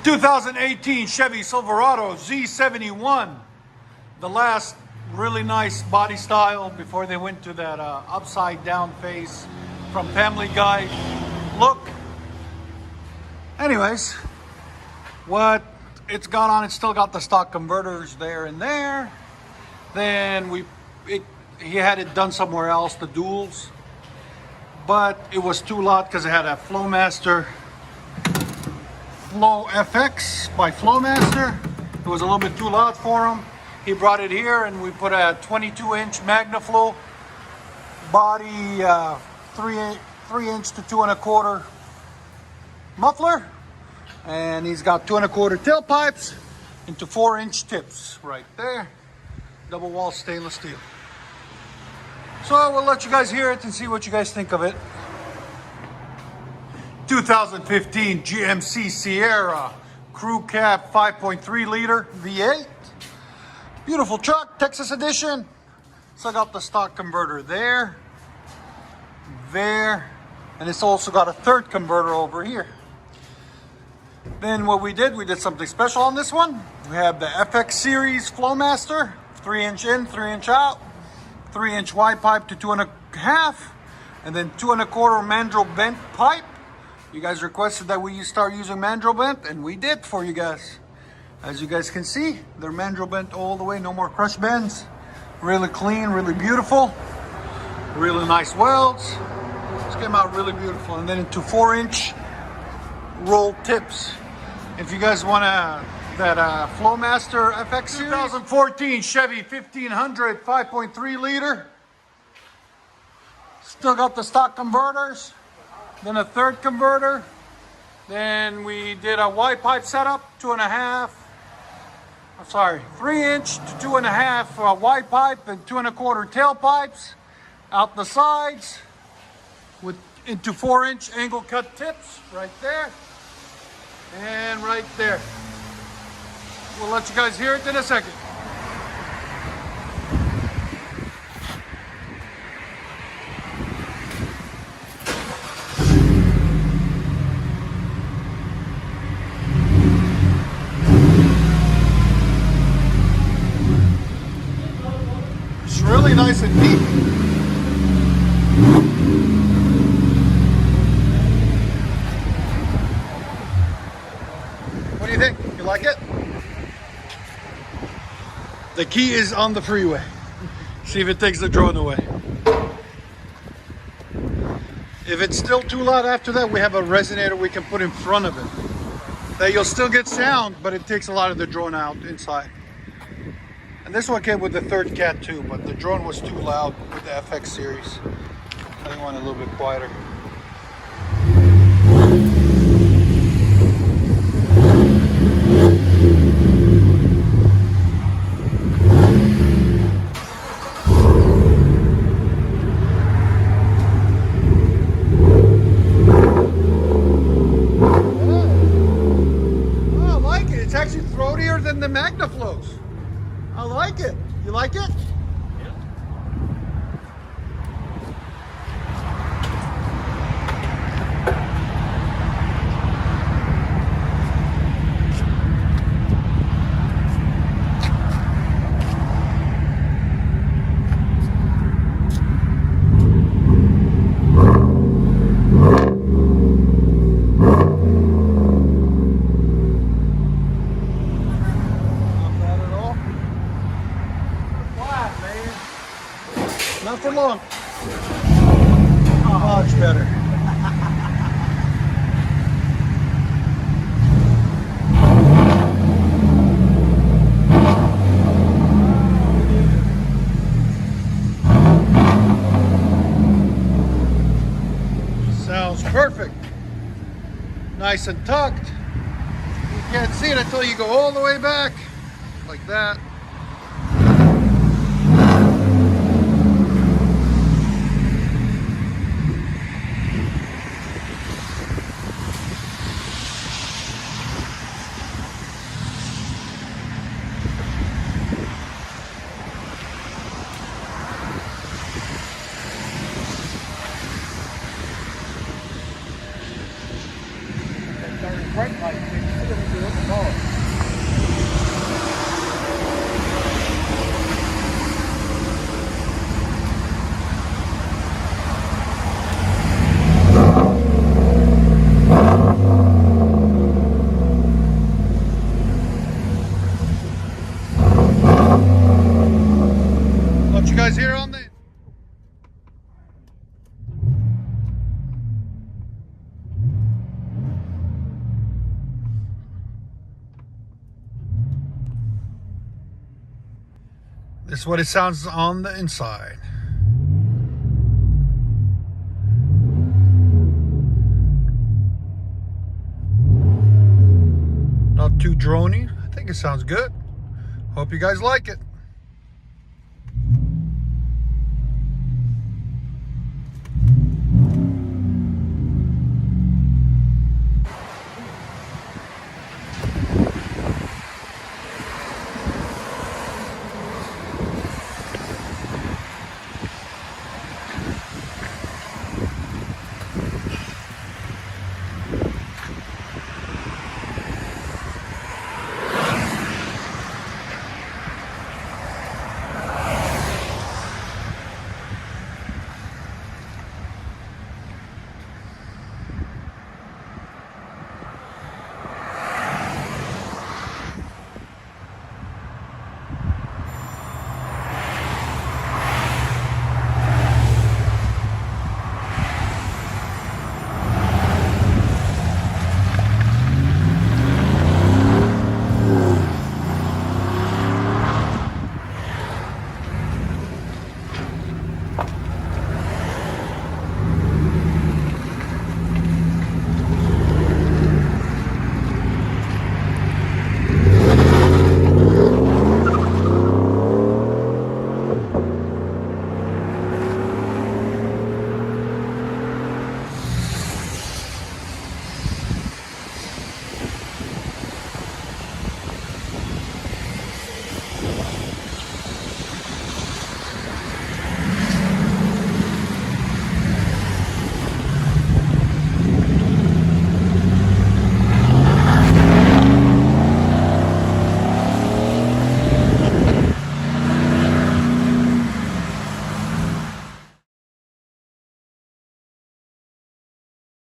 2018 Chevy Silverado Z71. The last really nice body style before they went to that upside down face from Family Guy look. Anyways, what it's got on, it's still got the stock converters there and there. Then he had it done somewhere else, the duals, but it was too loud because it had a FLOWMASTer Flow FX by FLOWMASTer. It was a little bit too loud for him. He brought it here and we put a 22-inch MAGNAFLOW body, 3-inch to 2 1/4 muffler, and he's got 2 1/4 tailpipes into 4-inch tips right there. Double wall stainless steel. So we'll let you guys hear it and see what you guys think of it. 2015 GMC Sierra Crew Cab 5.3 liter V8. Beautiful truck, Texas edition. So I got the stock converter there, and it's also got a third converter over here. Then what we did something special on this one. We have the FX series FLOWMASTer, 3-inch in, 3-inch out, 3-inch wide pipe to 2 1/2, and then 2 1/4 mandrel bent pipe. You guys requested that we start using mandrel bent, and we did for you guys. As you guys can see, they're mandrel bent all the way, no more crush bends. Really clean, really beautiful, really nice welds. This came out really beautiful. And then into 4-inch rolled tips. If you guys want that FLOWMASTer FX series. 2014 Chevy 1500 5.3 liter. Still got the stock converters. Then a third converter. Then we did a wide pipe setup, 3-inch to 2 1/2 wide pipe and 2 1/4 tailpipes out the sides with into 4-inch angle cut tips right there and right there. We'll let you guys hear it in a second. Really nice and deep. What do you think? You like it? The key is on the freeway. See if it takes the drone away. If it's still too loud after that, we have a resonator we can put in front of it. That you'll still get sound, but it takes a lot of the drone out inside. And this one came with the third cat too, but the drone was too loud with the FX series. I think I want it a little bit quieter. Oh, I like it. It's actually throatier than the MAGNAFLOWs. I like it. You like it? Yeah. Not for long. Much better. Sounds perfect. Nice and tucked. You can't see it until you go all the way back, like that. Brake light, see what we do. This is what it sounds on the inside. Not too drony. I think it sounds good. Hope you guys like it.